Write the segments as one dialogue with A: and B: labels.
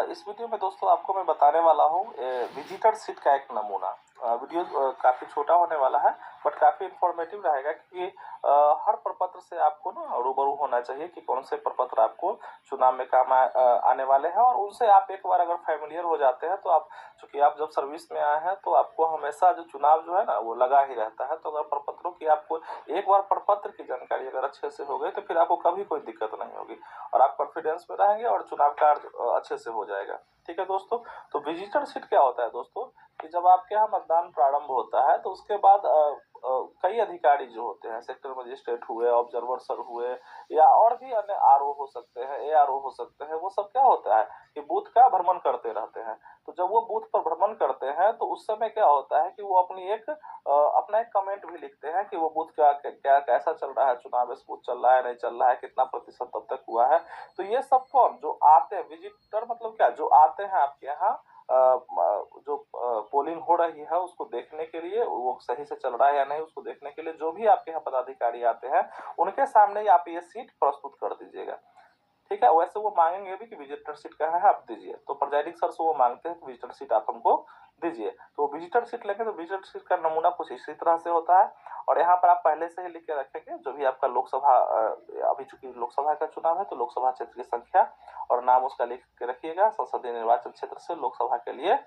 A: इस वीडियो में दोस्तों आपको मैं बताने वाला हूँ विजिटर सीट का एक नमूना। वीडियो काफ़ी छोटा होने वाला है बट काफ़ी इंफॉर्मेटिव रहेगा, क्योंकि हर प्रपत्र से आपको ना रूबरू होना चाहिए कि कौन से प्रपत्र आपको चुनाव में काम आने वाले हैं। और उनसे आप एक बार अगर फैमिलियर हो जाते हैं तो आप, चूंकि आप जब सर्विस में आए हैं तो आपको हमेशा जो चुनाव जो है ना वो लगा ही रहता है। तो अगर प्रपत्रों की आपको एक बार प्रपत्र की जानकारी अगर अच्छे से हो गई तो फिर आपको कभी कोई दिक्कत नहीं होगी और आप कॉन्फिडेंस में रहेंगे और चुनाव कार्य अच्छे से हो जाएगा। ठीक है दोस्तों, तो विजिटर सीट क्या होता है दोस्तों कि जब आपके यहाँ मतदान प्रारंभ होता है तो उसके बाद कई अधिकारी जो होते हैं, सेक्टर मजिस्ट्रेट हुए, ऑब्जर्वर सर हुए, या और भी अन्य आरओ हो सकते हैं, एआरओ हो सकते हैं, वो सब क्या होता है कि बूथ का भ्रमण करते रहते हैं। तो जब वो बूथ पर भ्रमण करते हैं तो उस समय क्या होता है कि वो अपना एक कमेंट भी लिखते हैं कि वो बूथ क्या कैसा चल रहा है, चुनाव स्मूथ चल रहा है, नहीं चल रहा है, कितना प्रतिशत तब तक हुआ है। तो ये सब कौन जो आते हैं, विजिटर मतलब क्या, जो आते हैं आपके यहाँ जो पोलिंग हो रही है उसको देखने के लिए, वो सही से चल रहा है या नहीं उसको देखने के लिए, जो भी आपके यहाँ पदाधिकारी आते हैं उनके सामने ही आप ये सीट प्रस्तुत कर दीजिएगा। ठीक है, वैसे वो मांगेंगे भी कि विजिटर सीट कहाँ है आप दीजिए, तो प्रिजाइडिंग सर से वो मांगते हैं कि विजिटर सीट आप हमको दीजिए। तो विजिटर सीट लेंगे तो विजिटर सीट का नमूना कुछ इसी तरह से होता है। और यहाँ पर आप पहले से ही लिख के रखेंगे जो भी आपका लोकसभा, अभी चूंकि लोकसभा का चुनाव है तो लोकसभा क्षेत्र की संख्या और नाम उसका लिख के रखिएगा। संसदीय निर्वाचन क्षेत्र से लोकसभा के लिए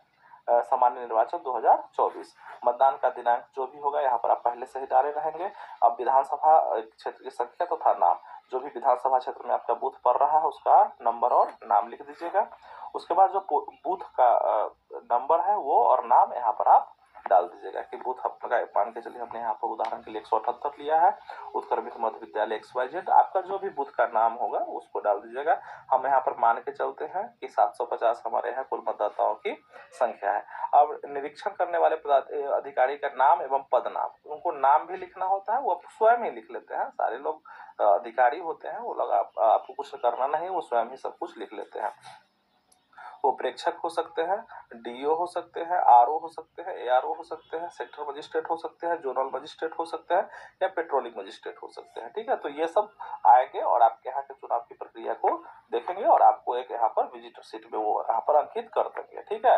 A: सामान्य निर्वाचन 2024, मतदान का दिनांक जो भी होगा यहाँ पर आप पहले से ही डाले रहेंगे। अब विधानसभा क्षेत्र की संख्या तथा नाम, जो भी विधानसभा क्षेत्र में आपका बूथ पड़ रहा है उसका नंबर और नाम लिख दीजिएगा। उसके बाद जो बूथ का नंबर है वो और नाम यहाँ पर आप डाल दीजिएगा कि बूथ आपका, मान के चलिए हमने यहाँ पर उदाहरण के लिए 178 लिया है, उत्क्रमित मध्य विद्यालय XYZ, आपका जो भी बूथ का नाम होगा उसको डाल दीजिएगा। हम यहाँ पर मान के चलते हैं कि 750 हमारे यहाँ कुल मतदाताओं की संख्या है। अब निरीक्षण करने वाले अधिकारी का नाम एवं पद नाम, उनको नाम भी लिखना होता है, वो स्वयं ही लिख लेते हैं। सारे लोग अधिकारी होते हैं, वो लोग आपको कुछ करना नहीं, वो स्वयं ही सब कुछ लिख लेते हैं। वो प्रेक्षक हो सकते हैं, डीओ हो सकते हैं, आरओ हो सकते हैं, एआरओ हो सकते हैं, सेक्टर मजिस्ट्रेट हो सकते हैं, जोनल मजिस्ट्रेट हो सकते हैं, या पेट्रोलिंग मजिस्ट्रेट हो सकते हैं। ठीक है, तो ये सब आएंगे और आपके यहाँ के चुनाव की प्रक्रिया को देखेंगे और आपको एक यहाँ पर विजिटर सीट में वो यहाँ पर अंकित कर देंगे। ठीक है,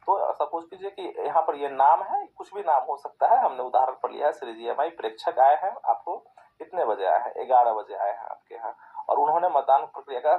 A: तो सपोज कीजिए कि यहाँ पर ये नाम है, कुछ भी नाम हो सकता है, हमने उदाहरण पर लिया है श्री GMI प्रेक्षक आए हैं, आपको कितने बजे आए हैं, 11 बजे आए हैं आपके यहाँ, और उन्होंने मतदान प्रक्रिया का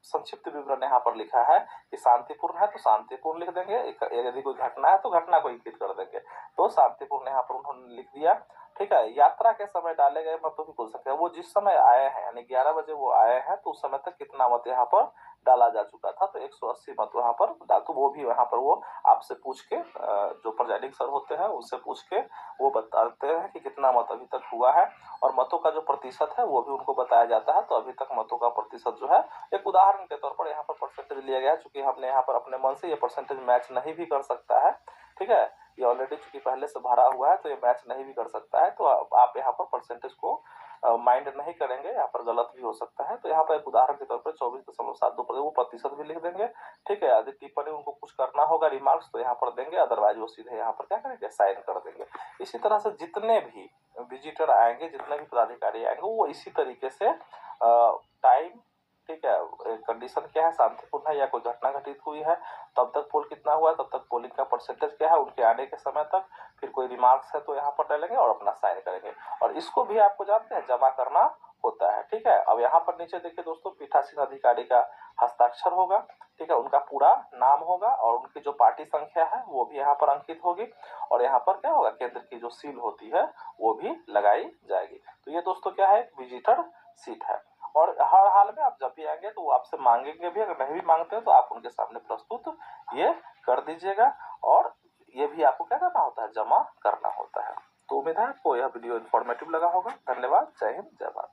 A: संक्षिप्त विवरण यहाँ पर लिखा है कि शांतिपूर्ण है तो शांतिपूर्ण लिख देंगे, यदि कोई घटना है तो घटना को इंगित कर देंगे, तो शांतिपूर्ण यहाँ पर उन्होंने लिख दिया। ठीक है, यात्रा के समय डाले गए मतों की कुल संख्या, वो जिस समय आए हैं यानी 11 बजे वो आए हैं तो उस समय तक कितना मत यहाँ पर डाला जा चुका था, तो 180 मत वहां पर डाल, तो वो भी वहां पर वो आपसे पूछ के, जो प्रिजाइडिंग सर होते हैं उनसे पूछ के वो बताते हैं कि कितना मत अभी तक हुआ है, और मतों का जो प्रतिशत है वो भी उनको बताया जाता है। तो अभी तक मतों का प्रतिशत जो है, एक उदाहरण के तौर पर यहाँ पर परसेंटेज लिया गया है, चूंकि हमने यहाँ पर अपने मन से ये परसेंटेज मैच नहीं भी कर सकता है। ठीक है, ये ऑलरेडी चूंकि पहले से भरा हुआ है तो ये मैच नहीं भी कर सकता है, तो आप यहाँ पर परसेंटेज को माइंड नहीं करेंगे, यहाँ पर गलत भी हो सकता है। तो यहाँ पर एक उदाहरण के तौर पर 24.72% वो प्रतिशत भी लिख देंगे। ठीक है, यदि टिप्पणी उनको कुछ करना होगा रिमार्क्स तो यहाँ पर देंगे, अदरवाइज वो सीधे यहाँ पर क्या करेंगे, साइन कर देंगे। इसी तरह से जितने भी विजिटर आएंगे, जितने भी पदाधिकारी आएंगे, वो इसी तरीके से टाइम, ठीक है, कंडीशन क्या है, शांतिपूर्ण है या कोई घटना घटित हुई है, तब तक पोल कितना हुआ है, तब तक पोलिंग का परसेंटेज क्या है, उनके आने के समय तक, फिर कोई रिमार्क्स है तो यहाँ पर डालेंगे और अपना साइन करेंगे। और इसको भी आपको जानते हैं जमा करना होता है। ठीक है, अब यहाँ पर नीचे देखिए दोस्तों, पीठासीन अधिकारी का हस्ताक्षर होगा। ठीक है, उनका पूरा नाम होगा और उनकी जो पार्टी संख्या है वो भी यहाँ पर अंकित होगी, और यहाँ पर क्या होगा, केंद्र की जो सील होती है वो भी लगाई जाएगी। तो ये दोस्तों क्या है, विजिटर सीट है। और हर हाल में आप जब भी आएंगे तो वो आपसे मांगेंगे भी, अगर नहीं भी मांगते हैं तो आप उनके सामने प्रस्तुत ये कर दीजिएगा, और ये भी आपको क्या करना होता है, जमा करना होता है। तो उम्मीद है आपको यह वीडियो इन्फॉर्मेटिव लगा होगा। धन्यवाद, जय हिंद, जय भारत।